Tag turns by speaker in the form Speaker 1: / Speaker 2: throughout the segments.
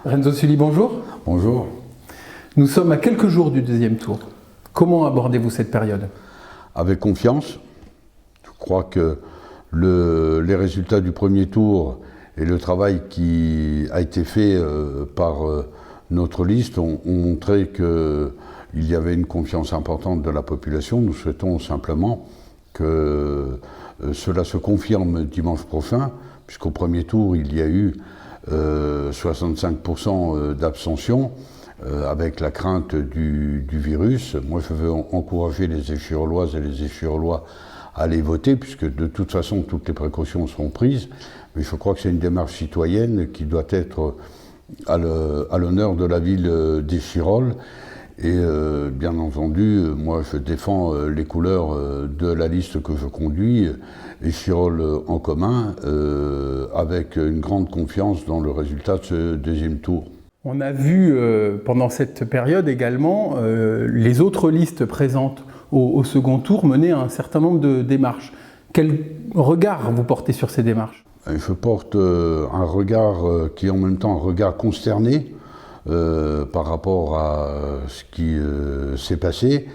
Speaker 1: Renzo Sully, bonjour.
Speaker 2: Bonjour.
Speaker 1: Nous sommes à quelques jours du deuxième tour. Comment abordez-vous cette période?
Speaker 2: Avec confiance. Je crois que les résultats du premier tour et le travail qui a été fait par notre liste ont montré qu'il y avait une confiance importante de la population. Nous souhaitons simplement que cela se confirme dimanche prochain, puisqu'au premier tour, il y a eu 65% d'abstention, avec la crainte du virus. Moi, je veux encourager les Échiroloises et les Échirolois à aller voter, puisque de toute façon, toutes les précautions seront prises. Mais je crois que c'est une démarche citoyenne qui doit être à l'honneur de la ville d'Échirolles. Et bien entendu, moi je défends les couleurs de la liste que je conduis, Échirolles en commun, avec une grande confiance dans le résultat de ce deuxième tour.
Speaker 1: On a vu pendant cette période également les autres listes présentes au second tour mener un certain nombre de démarches. Quel regard vous portez sur ces démarches?
Speaker 2: Je porte un regard qui est en même temps un regard consterné, par rapport à ce qui s'est passé.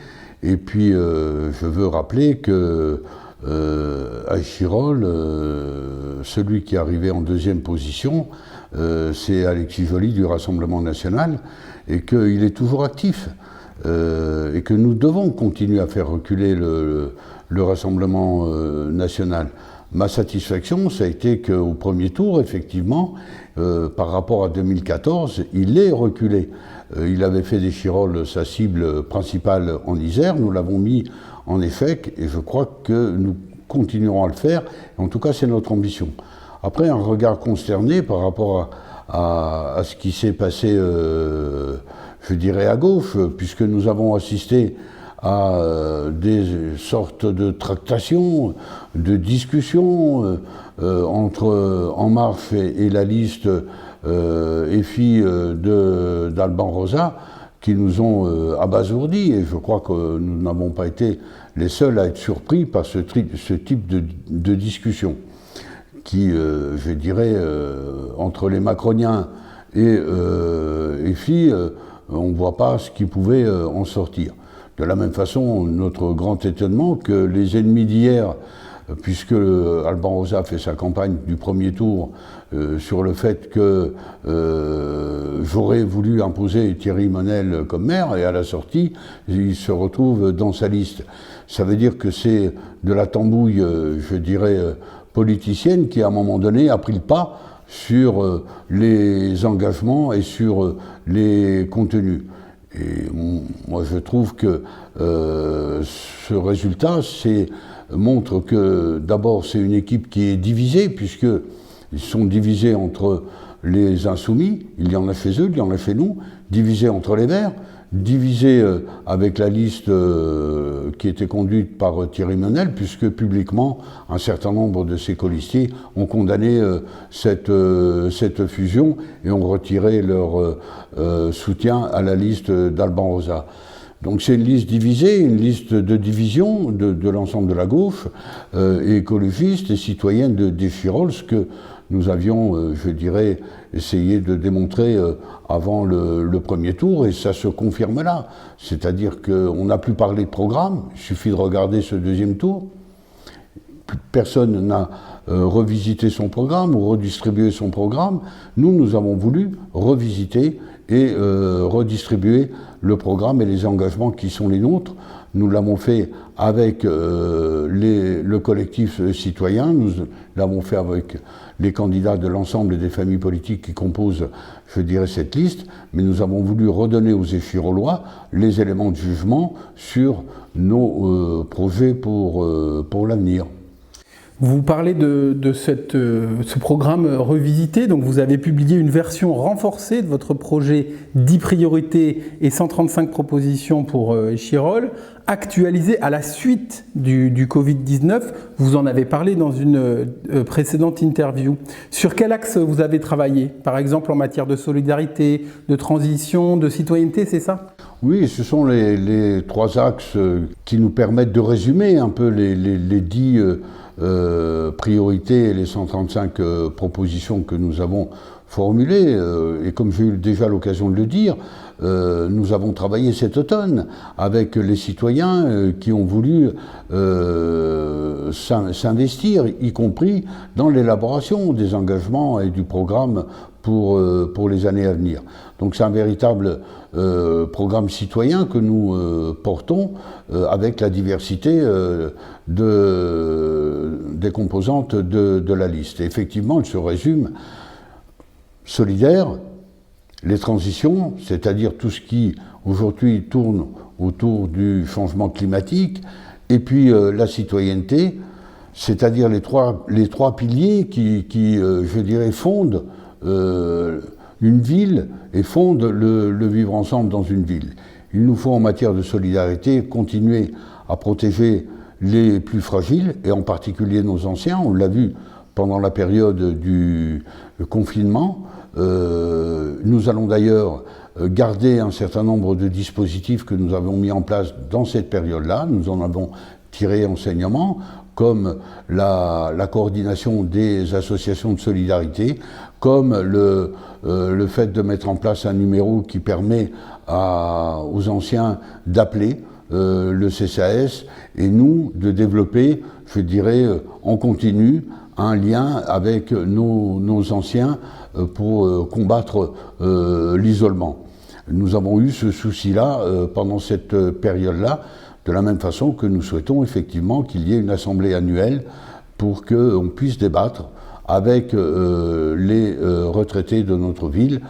Speaker 2: Et puis je veux rappeler que à Échirolles, celui qui est arrivé en deuxième position, c'est Alexis Joly du Rassemblement national, et qu'il est toujours actif, et que nous devons continuer à faire reculer le Rassemblement national. Ma satisfaction, ça a été qu'au premier tour, effectivement, par rapport à 2014, il est reculé. Il avait fait d'Échirolles sa cible principale en Isère, nous l'avons mis en échec, et je crois que nous continuerons à le faire. En tout cas, c'est notre ambition. Après, un regard consterné par rapport à ce qui s'est passé, je dirais, à gauche, puisque nous avons assisté à des sortes de tractations, de discussions entre En Marche et la liste EFI d'Alban Rosa qui nous ont abasourdis, et je crois que nous n'avons pas été les seuls à être surpris par ce type de discussion qui, je dirais, entre les macroniens et EFI, on ne voit pas ce qui pouvait en sortir. De la même façon, notre grand étonnement que les ennemis d'hier, puisque Alban Rosa a fait sa campagne du premier tour sur le fait que j'aurais voulu imposer Thierry Monel comme maire, et à la sortie, il se retrouve dans sa liste. Ça veut dire que c'est de la tambouille, je dirais, politicienne qui, à un moment donné, a pris le pas sur les engagements et sur les contenus. Et moi, je trouve que ce résultat montre que, d'abord, c'est une équipe qui est divisée, puisqu'ils sont divisés entre les Insoumis, il y en a chez eux, il y en a chez nous, divisés entre les Verts, divisés avec la liste qui était conduite par Thierry Monel, puisque publiquement, un certain nombre de ses colistiers ont condamné cette fusion et ont retiré leur soutien à la liste d'Alban Rosa. Donc c'est une liste divisée, une liste de division de l'ensemble de la gauche, et écologiste et citoyenne d'Échirolles, ce que nous avions, je dirais, essayé de démontrer avant le premier tour, et ça se confirme là. C'est-à-dire qu'on n'a plus parlé de programme, il suffit de regarder ce deuxième tour. Personne n'a revisité son programme ou redistribué son programme. Nous avons voulu revisiter et redistribuer le programme et les engagements qui sont les nôtres. Nous l'avons fait avec le collectif citoyen, nous l'avons fait avec les candidats de l'ensemble des familles politiques qui composent, je dirais, cette liste, mais nous avons voulu redonner aux Échirollois les éléments de jugement sur nos projets pour l'avenir.
Speaker 1: Vous parlez de ce programme revisité, donc vous avez publié une version renforcée de votre projet 10 priorités et 135 propositions pour Échirolles, actualisée à la suite du Covid-19. Vous en avez parlé dans une précédente interview. Sur quel axe vous avez travaillé? Par exemple en matière de solidarité, de transition, de citoyenneté, c'est ça?
Speaker 2: Oui, ce sont les trois axes qui nous permettent de résumer un peu les 10 priorités et les 135 propositions que nous avons formulé, et comme j'ai eu déjà l'occasion de le dire, nous avons travaillé cet automne avec les citoyens qui ont voulu s'investir, y compris dans l'élaboration des engagements et du programme pour les années à venir. Donc c'est un véritable programme citoyen que nous portons avec la diversité des composantes de la liste. Et effectivement, elle se résume solidaire, les transitions, c'est-à-dire tout ce qui aujourd'hui tourne autour du changement climatique, et puis la citoyenneté, c'est-à-dire les trois piliers qui je dirais, fondent une ville et fondent le vivre ensemble dans une ville. Il nous faut en matière de solidarité continuer à protéger les plus fragiles, et en particulier nos anciens. On l'a vu pendant la période du confinement. Nous allons d'ailleurs garder un certain nombre de dispositifs que nous avons mis en place dans cette période-là. Nous en avons tiré enseignement, comme la coordination des associations de solidarité, comme le fait de mettre en place un numéro qui permet aux anciens d'appeler le CCAS, et nous de développer, je dirais, en continu, un lien avec nos anciens pour combattre l'isolement. Nous avons eu ce souci-là pendant cette période-là, de la même façon que nous souhaitons effectivement qu'il y ait une assemblée annuelle pour qu'on puisse débattre avec les retraités de notre ville,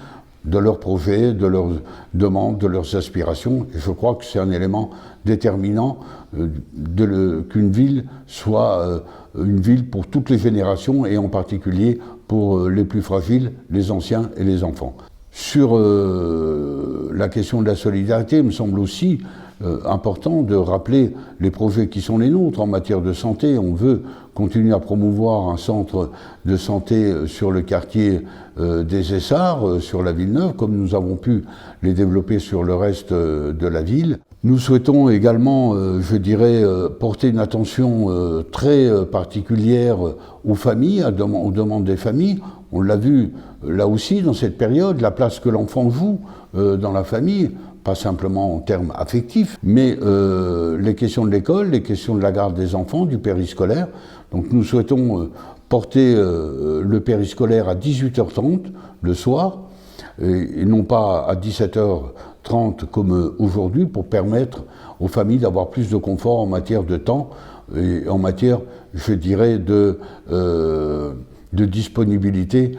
Speaker 2: de leurs projets, de leurs demandes, de leurs aspirations. Et je crois que c'est un élément déterminant qu'une ville soit une ville pour toutes les générations, et en particulier pour les plus fragiles, les anciens et les enfants. Sur la question de la solidarité, il me semble aussi important de rappeler les projets qui sont les nôtres en matière de santé. On veut continuer à promouvoir un centre de santé sur le quartier des Essarts, sur la Villeneuve, comme nous avons pu les développer sur le reste de la ville. Nous souhaitons également, je dirais, porter une attention très particulière aux familles, aux demandes des familles. On l'a vu là aussi dans cette période, la place que l'enfant joue dans la famille, pas simplement en termes affectifs, mais les questions de l'école, les questions de la garde des enfants, du périscolaire. Donc nous souhaitons porter le périscolaire à 18h30 le soir, et non pas à 17h30 comme aujourd'hui, pour permettre aux familles d'avoir plus de confort en matière de temps et en matière, je dirais, de disponibilité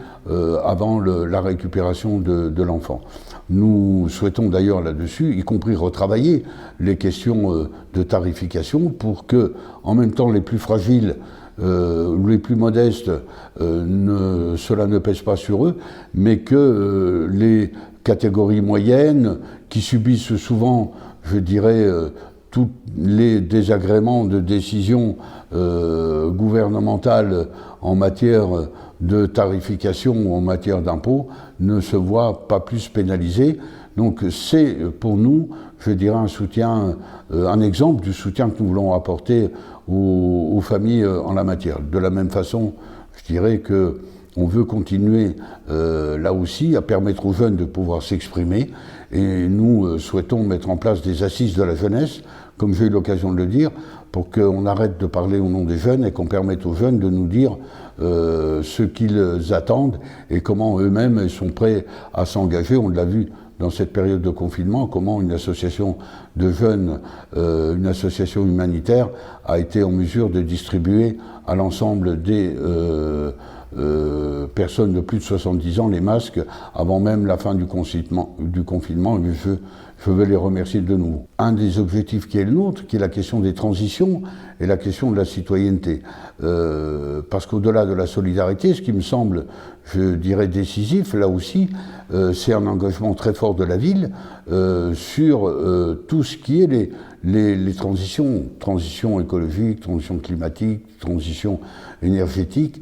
Speaker 2: avant la récupération de l'enfant. Nous souhaitons d'ailleurs là-dessus, y compris retravailler les questions de tarification pour que, en même temps, les plus fragiles ou les plus modestes, cela ne pèse pas sur eux, mais que les catégories moyennes, qui subissent souvent, je dirais, tous les désagréments de décisions gouvernementales en matière de tarification ou en matière d'impôts, ne se voient pas plus pénalisés. Donc c'est pour nous, je dirais, un soutien, un exemple du soutien que nous voulons apporter aux familles en la matière. De la même façon, je dirais qu'on veut continuer là aussi à permettre aux jeunes de pouvoir s'exprimer, et nous souhaitons mettre en place des assises de la jeunesse, comme j'ai eu l'occasion de le dire, pour qu'on arrête de parler au nom des jeunes et qu'on permette aux jeunes de nous dire ce qu'ils attendent et comment eux-mêmes sont prêts à s'engager. On l'a vu dans cette période de confinement, comment une association de jeunes, une association humanitaire, a été en mesure de distribuer à l'ensemble des personnes de plus de 70 ans les masques avant même la fin du confinement. Je veux les remercier de nouveau. Un des objectifs qui est le nôtre, qui est la question des transitions et la question de la citoyenneté. Parce qu'au-delà de la solidarité, ce qui me semble, je dirais, décisif, là aussi, c'est un engagement très fort de la ville sur tout ce qui est les transitions écologiques, transition climatique, transition énergétique.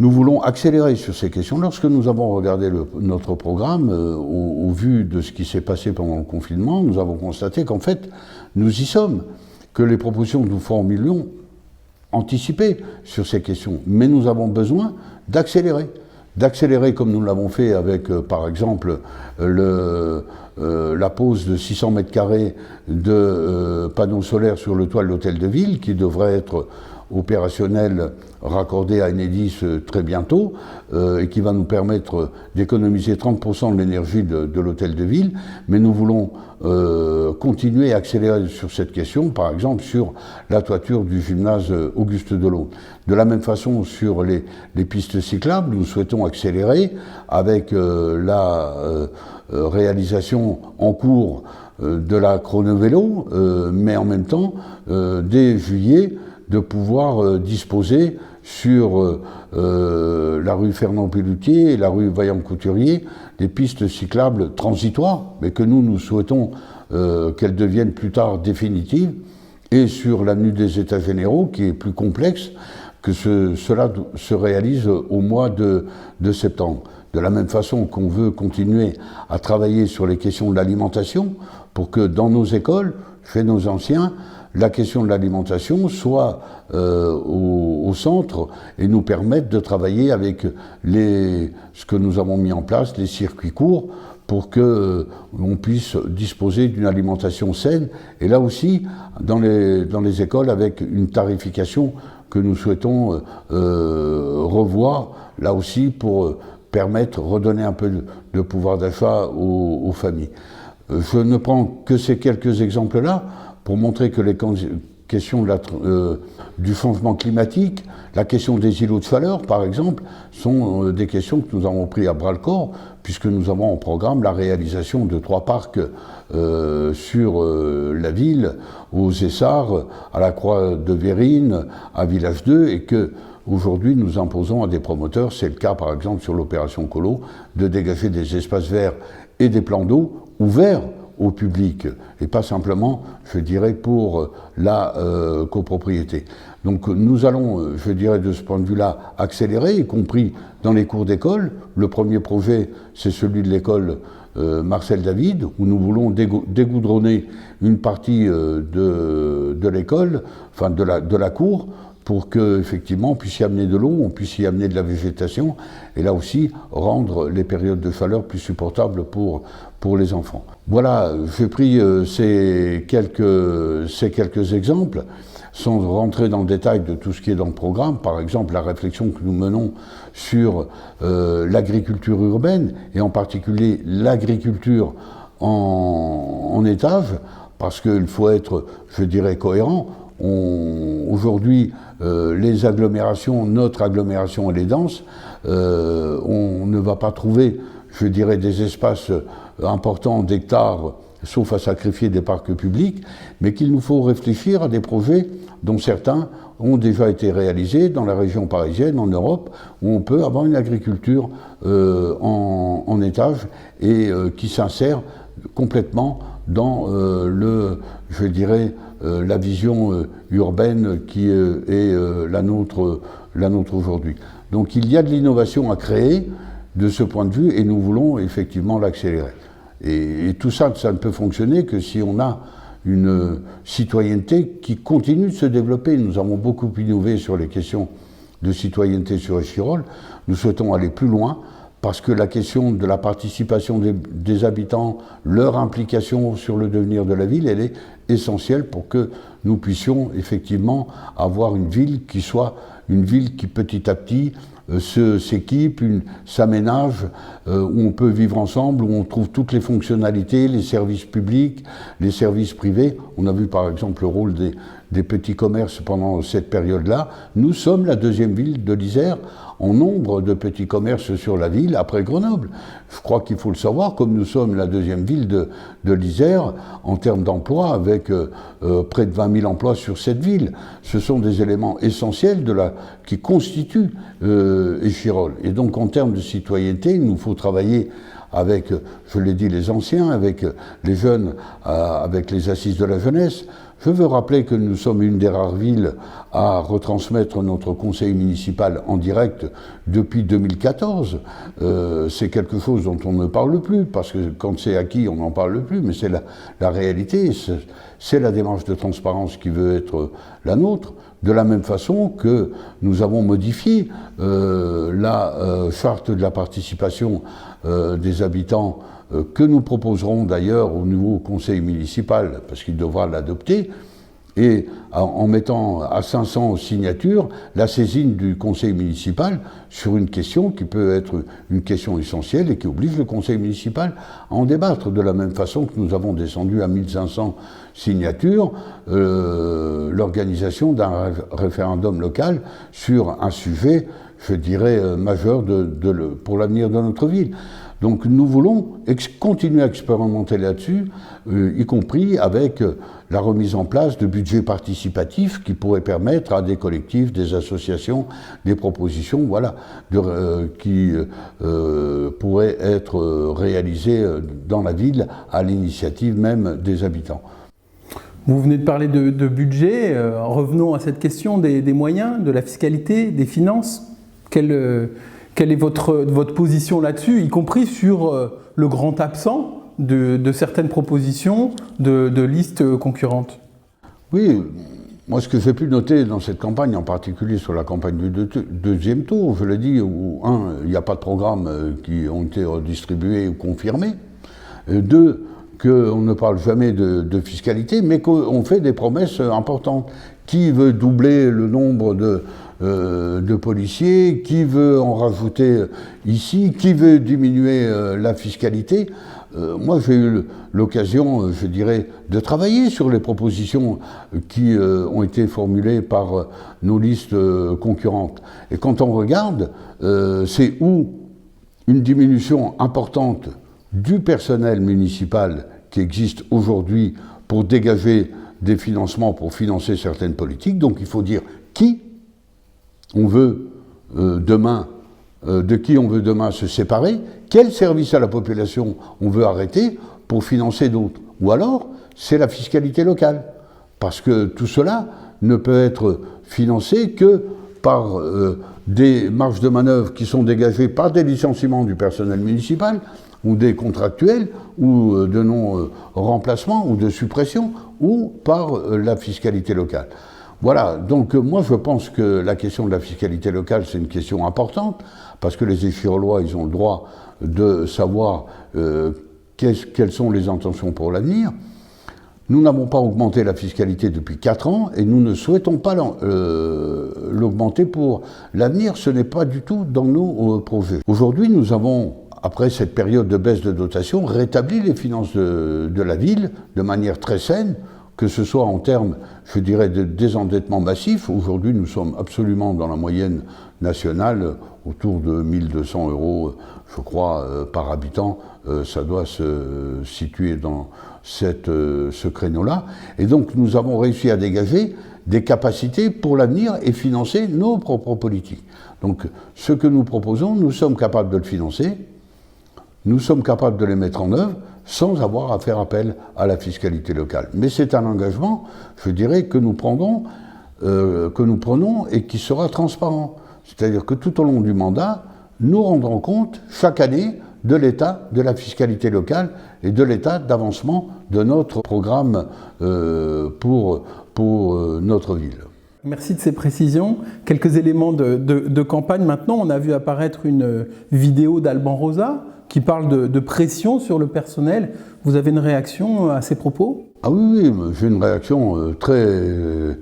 Speaker 2: Nous voulons accélérer sur ces questions. Lorsque nous avons regardé notre programme, au vu de ce qui s'est passé pendant le confinement, nous avons constaté qu'en fait, nous y sommes, que les propositions que nous formulions anticipaient sur ces questions. Mais nous avons besoin d'accélérer d'accélérer comme nous l'avons fait avec, par exemple, la pose de 600 mètres carrés de panneaux solaires sur le toit de l'hôtel de ville, qui devrait être opérationnel, raccordé à Enedis très bientôt, et qui va nous permettre d'économiser 30% de l'énergie de l'hôtel de ville. Mais nous voulons continuer à accélérer sur cette question, par exemple sur la toiture du gymnase Auguste Delon. De la même façon, sur les pistes cyclables, nous souhaitons accélérer avec la réalisation en cours de la chrono-vélo, mais en même temps, dès juillet, de pouvoir disposer sur la rue Fernand-Pelloutier et la rue Vaillant-Couturier des pistes cyclables transitoires, mais que nous souhaitons qu'elles deviennent plus tard définitives, et sur l'avenue des États Généraux, qui est plus complexe, que cela se réalise au mois de septembre. De la même façon qu'on veut continuer à travailler sur les questions de l'alimentation, pour que dans nos écoles, chez nos anciens, la question de l'alimentation soit au centre et nous permette de travailler avec ce que nous avons mis en place, les circuits courts, pour que l'on puisse disposer d'une alimentation saine. Et là aussi, dans les écoles, avec une tarification que nous souhaitons revoir, là aussi pour redonner un peu de pouvoir d'achat aux familles. Je ne prends que ces quelques exemples-là pour montrer que les questions du changement climatique, la question des îlots de chaleur, par exemple, sont des questions que nous avons pris à bras-le-corps, puisque nous avons en programme la réalisation de 3 parcs sur la ville, aux Essarts, à la Croix de Vérine, à Village 2, et que aujourd'hui nous imposons à des promoteurs, c'est le cas par exemple sur l'opération Colo, de dégager des espaces verts et des plans d'eau ouverts au public, et pas simplement, je dirais, pour la copropriété. Donc nous allons, je dirais, de ce point de vue-là, accélérer, y compris dans les cours d'école. Le premier projet, c'est celui de l'école Marcel David, où nous voulons dégoudronner une partie de l'école, enfin de la cour, pour qu'effectivement on puisse y amener de l'eau, on puisse y amener de la végétation, et là aussi rendre les périodes de chaleur plus supportables pour les enfants. Voilà, j'ai pris ces quelques exemples, sans rentrer dans le détail de tout ce qui est dans le programme. Par exemple, la réflexion que nous menons sur l'agriculture urbaine, et en particulier l'agriculture en étage, parce qu'il faut être, je dirais, cohérent. Aujourd'hui, les agglomérations, notre agglomération, elle est dense. On ne va pas trouver, je dirais, des espaces importants d'hectares, sauf à sacrifier des parcs publics, mais qu'il nous faut réfléchir à des projets dont certains ont déjà été réalisés dans la région parisienne, en Europe, où on peut avoir une agriculture en étage et qui s'insère complètement dans je dirais, la vision urbaine qui est la nôtre aujourd'hui. Donc il y a de l'innovation à créer de ce point de vue, et nous voulons effectivement l'accélérer. Et tout ça, ça ne peut fonctionner que si on a une citoyenneté qui continue de se développer. Nous avons beaucoup innové sur les questions de citoyenneté sur Échirolles. Nous souhaitons aller plus loin, parce que la question de la participation des habitants, leur implication sur le devenir de la ville, elle est essentielle pour que nous puissions effectivement avoir une ville qui soit une ville qui petit à petit s'équipe, s'aménage, où on peut vivre ensemble, où on trouve toutes les fonctionnalités, les services publics, les services privés. On a vu par exemple le rôle des petits commerces pendant cette période-là. Nous sommes la 2e ville de l'Isère en nombre de petits commerces sur la ville, après Grenoble. Je crois qu'il faut le savoir, comme nous sommes la 2e ville de l'Isère en termes d'emploi, avec près de 20 000 emplois sur cette ville. Ce sont des éléments essentiels qui constituent Échirolles. Et donc en termes de citoyenneté, il nous faut travailler avec, je l'ai dit, les anciens, avec les jeunes, avec les assises de la jeunesse. Je veux rappeler que nous sommes une des rares villes à retransmettre notre conseil municipal en direct depuis 2014. C'est quelque chose dont on ne parle plus, parce que quand c'est acquis, on n'en parle plus, mais c'est la réalité. C'est la démarche de transparence qui veut être la nôtre. de la même façon que nous avons modifié la charte de la participation des habitants, que nous proposerons d'ailleurs au nouveau conseil municipal, parce qu'il devra l'adopter, et en mettant à 500 signatures la saisine du conseil municipal sur une question qui peut être une question essentielle et qui oblige le conseil municipal à en débattre, de la même façon que nous avons descendu à 1500 signatures l'organisation d'un référendum local sur un sujet, je dirais, majeur pour l'avenir de notre ville. Donc nous voulons continuer à expérimenter là-dessus, y compris avec la remise en place de budgets participatifs qui pourraient permettre à des collectifs, des associations, des propositions, voilà, qui pourraient être réalisées dans la ville à l'initiative même des habitants.
Speaker 1: Vous venez de parler de budget, revenons à cette question des moyens, de la fiscalité, des finances. Quelle est votre position là-dessus, y compris sur le grand absent de certaines propositions de listes concurrentes?
Speaker 2: Oui, moi ce que j'ai pu noter dans cette campagne, en particulier sur la campagne du deuxième tour, je l'ai dit, où il n'y a pas de programmes qui ont été redistribués ou confirmés. Deux, qu'on ne parle jamais de fiscalité, mais qu'on fait des promesses importantes. Qui veut doubler le nombre de policiers, qui veut en rajouter ici, qui veut diminuer la fiscalité. Moi, j'ai eu l'occasion, je dirais, de travailler sur les propositions qui ont été formulées par nos listes concurrentes. Et quand on regarde, c'est où une diminution importante du personnel municipal qui existe aujourd'hui pour dégager des financements pour financer certaines politiques. Donc il faut dire qui on veut demain, de qui on veut demain se séparer, quel service à la population on veut arrêter pour financer d'autres. Ou alors, c'est la fiscalité locale. Parce que tout cela ne peut être financé que par des marges de manœuvre qui sont dégagées par des licenciements du personnel municipal, ou des contractuels, ou de non-remplacement, ou de suppression, ou par la fiscalité locale. Voilà, donc moi je pense que la question de la fiscalité locale, c'est une question importante, parce que les Échirolois, ils ont le droit de savoir quelles sont les intentions pour l'avenir. Nous n'avons pas augmenté la fiscalité depuis 4 ans, et nous ne souhaitons pas l'augmenter pour l'avenir. Ce n'est pas du tout dans nos projets. Aujourd'hui, nous avons, après cette période de baisse de dotation, rétabli les finances de la ville de manière très saine, que ce soit en termes, je dirais, de désendettement massif. Aujourd'hui, nous sommes absolument dans la moyenne nationale, autour de 1200 €, je crois, par habitant. Ça doit se situer dans ce créneau-là. Et donc, nous avons réussi à dégager des capacités pour l'avenir et financer nos propres politiques. Donc, ce que nous proposons, nous sommes capables de le financer, nous sommes capables de les mettre en œuvre, sans avoir à faire appel à la fiscalité locale. Mais c'est un engagement, je dirais, que nous prenons et qui sera transparent. C'est-à-dire que tout au long du mandat, nous rendrons compte chaque année de l'état de la fiscalité locale et de l'état d'avancement de notre programme pour notre ville.
Speaker 1: Merci de ces précisions. Quelques éléments de campagne maintenant. On a vu apparaître une vidéo d'Alban Rosa qui parle de pression sur le personnel. Vous avez une réaction à ces propos?
Speaker 2: Ah oui, j'ai une réaction très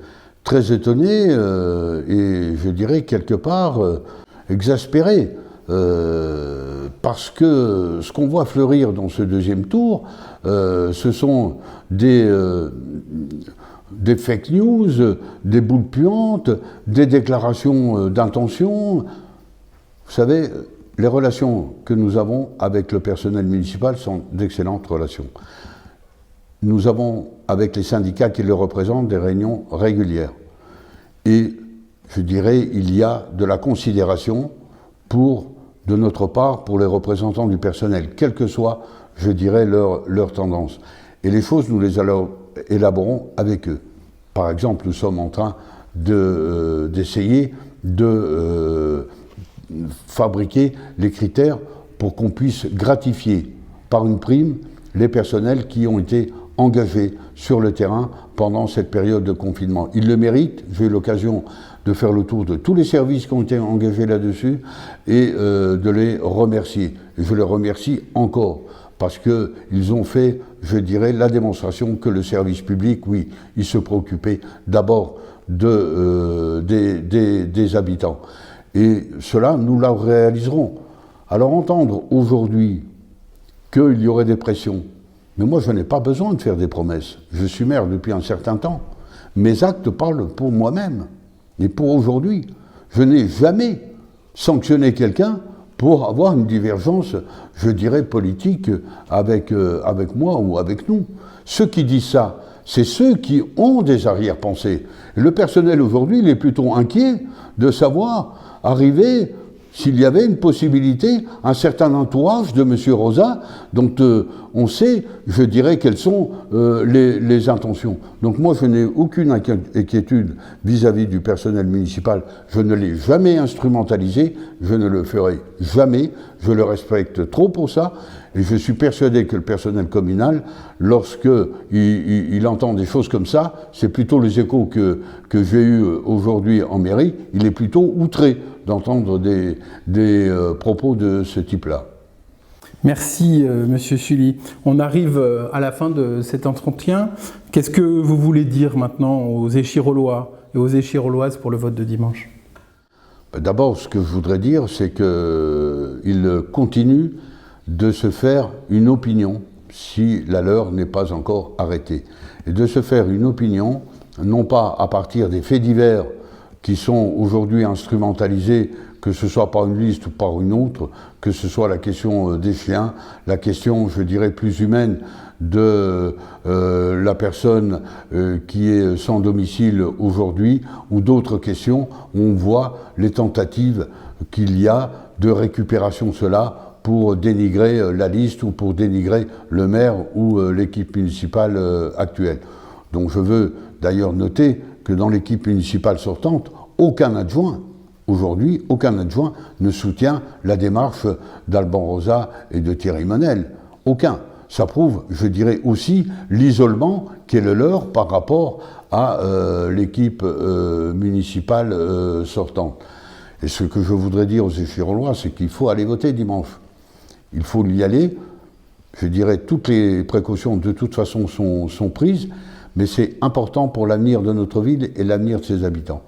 Speaker 2: étonnée et je dirais quelque part exaspérée. Parce que ce qu'on voit fleurir dans ce deuxième tour, ce sont des fake news, des boules puantes, des déclarations d'intention. Vous savez, les relations que nous avons avec le personnel municipal sont d'excellentes relations. Nous avons, avec les syndicats qui le représentent, des réunions régulières. Et je dirais, il y a de la considération de notre part pour les représentants du personnel, quelle que soit, je dirais, leur tendance. Et les choses, nous les élaborons avec eux. Par exemple, nous sommes en train d'essayer de fabriquer les critères pour qu'on puisse gratifier par une prime les personnels qui ont été engagés sur le terrain pendant cette période de confinement. Ils le méritent. J'ai eu l'occasion de faire le tour de tous les services qui ont été engagés là-dessus et de les remercier. Et je les remercie encore parce qu'ils ont fait, je dirais, la démonstration que le service public, oui, il se préoccupait d'abord des habitants. Et cela, nous la réaliserons. Alors entendre aujourd'hui qu'il y aurait des pressions, mais moi je n'ai pas besoin de faire des promesses. Je suis maire depuis un certain temps. Mes actes parlent pour moi-même et pour aujourd'hui. Je n'ai jamais sanctionné quelqu'un pour avoir une divergence, je dirais, politique avec moi ou avec nous. Ceux qui disent ça, c'est ceux qui ont des arrière-pensées. Le personnel aujourd'hui, il est plutôt inquiet de savoir arriver, s'il y avait une possibilité, un certain entourage de M. Rosa, dont on sait, je dirais, quelles sont les intentions. Donc moi, je n'ai aucune inquiétude vis-à-vis du personnel municipal. Je ne l'ai jamais instrumentalisé, je ne le ferai jamais. Je le respecte trop pour ça. Et je suis persuadé que le personnel communal, lorsqu'il entend des choses comme ça, c'est plutôt les échos que j'ai eus aujourd'hui en mairie, il est plutôt outré d'entendre des propos de ce type-là.
Speaker 1: Merci, Monsieur Sully. On arrive à la fin de cet entretien. Qu'est-ce que vous voulez dire maintenant aux Échirollois et aux Échirolloises pour le vote de dimanche?
Speaker 2: D'abord, ce que je voudrais dire, c'est qu'il continue de se faire une opinion si la leur n'est pas encore arrêtée. Et de se faire une opinion, non pas à partir des faits divers qui sont aujourd'hui instrumentalisés, que ce soit par une liste ou par une autre, que ce soit la question des chiens, la question, je dirais, plus humaine de la personne qui est sans domicile aujourd'hui, ou d'autres questions où on voit les tentatives qu'il y a de récupération de cela pour dénigrer la liste ou pour dénigrer le maire ou l'équipe municipale actuelle. Donc je veux d'ailleurs noter que dans l'équipe municipale sortante, aucun adjoint, aujourd'hui, aucun adjoint ne soutient la démarche d'Alban Rosa et de Thierry Monel. Aucun. Ça prouve, je dirais aussi, l'isolement qui est le leur par rapport à l'équipe municipale sortante. Et ce que je voudrais dire aux Échirollois, c'est qu'il faut aller voter dimanche. Il faut y aller. Je dirais toutes les précautions de toute façon sont prises, mais c'est important pour l'avenir de notre ville et l'avenir de ses habitants.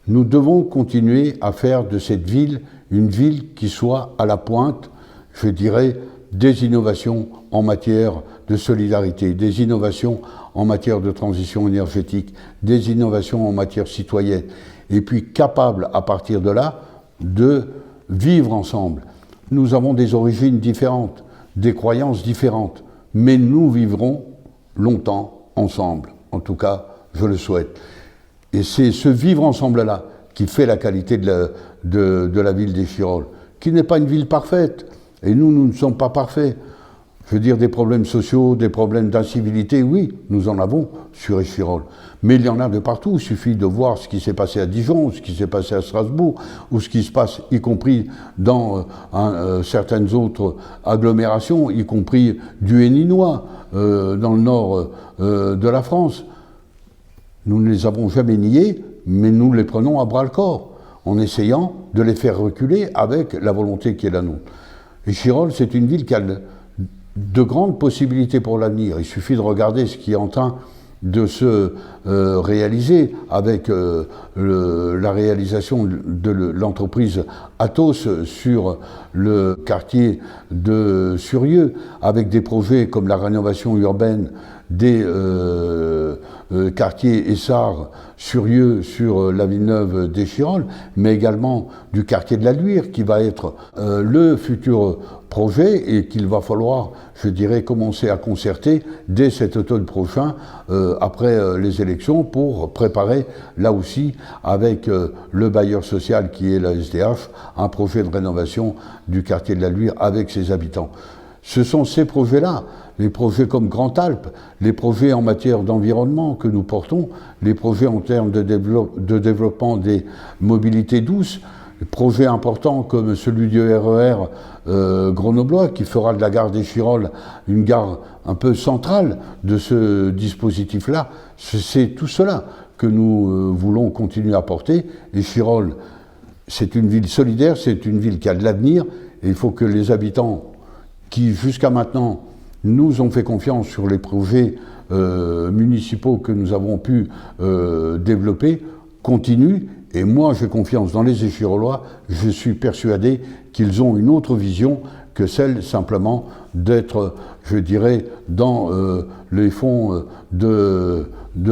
Speaker 2: Nous devons continuer à faire de cette ville une ville qui soit à la pointe, je dirais, des innovations en matière de solidarité, des innovations en matière de transition énergétique, des innovations en matière citoyenne, et puis capable à partir de là de vivre ensemble. Nous avons des origines différentes, des croyances différentes, mais nous vivrons longtemps ensemble. En tout cas, je le souhaite. Et c'est ce vivre ensemble-là qui fait la qualité de la ville d'Échirolles, qui n'est pas une ville parfaite. Et nous ne sommes pas parfaits. Je veux dire, des problèmes sociaux, des problèmes d'incivilité, oui, nous en avons sur Échirolles. Mais il y en a de partout. Il suffit de voir ce qui s'est passé à Dijon, ce qui s'est passé à Strasbourg, ou ce qui se passe, y compris dans certaines autres agglomérations, y compris du Haininois, dans le nord de la France. Nous ne les avons jamais niés, mais nous les prenons à bras-le-corps, en essayant de les faire reculer avec la volonté qui est la nôtre. Échirolles, c'est une ville qui a de grandes possibilités pour l'avenir. Il suffit de regarder ce qui est en train de se réaliser avec la réalisation de l'entreprise Atos sur le quartier de Surieux, avec des projets comme la rénovation urbaine des quartiers Essarts, Surieux sur la Villeneuve d'Échirolles, mais également du quartier de la Luire, qui va être le futur projet et qu'il va falloir, je dirais, commencer à concerter dès cet automne prochain, après les élections, pour préparer, là aussi, avec le bailleur social qui est la SDH, un projet de rénovation du quartier de la Luire avec ses habitants. Ce sont ces projets-là, les projets comme Grand Alpes, les projets en matière d'environnement que nous portons, les projets en termes de développement des mobilités douces, projets importants comme celui du RER grenoblois, qui fera de la gare d'Échirolles une gare un peu centrale de ce dispositif-là. C'est tout cela que nous voulons continuer à porter. Échirolles, c'est une ville solidaire, c'est une ville qui a de l'avenir, et il faut que les habitants qui, jusqu'à maintenant, nous ont fait confiance sur les projets municipaux que nous avons pu développer, continuent. Et moi, j'ai confiance dans les Échirollois. Je suis persuadé qu'ils ont une autre vision que celle simplement d'être, je dirais, dans les fonds de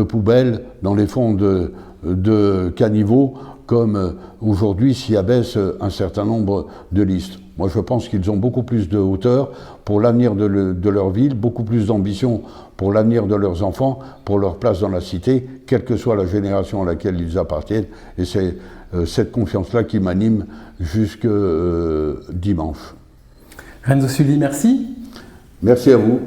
Speaker 2: poubelles, dans les fonds de caniveaux, comme aujourd'hui s'y abaisse un certain nombre de listes. Moi, je pense qu'ils ont beaucoup plus de hauteur pour l'avenir de leur ville, beaucoup plus d'ambition pour l'avenir de leurs enfants, pour leur place dans la cité, quelle que soit la génération à laquelle ils appartiennent. Et c'est cette confiance-là qui m'anime jusque dimanche.
Speaker 1: Renzo Sully, merci.
Speaker 2: Merci à vous.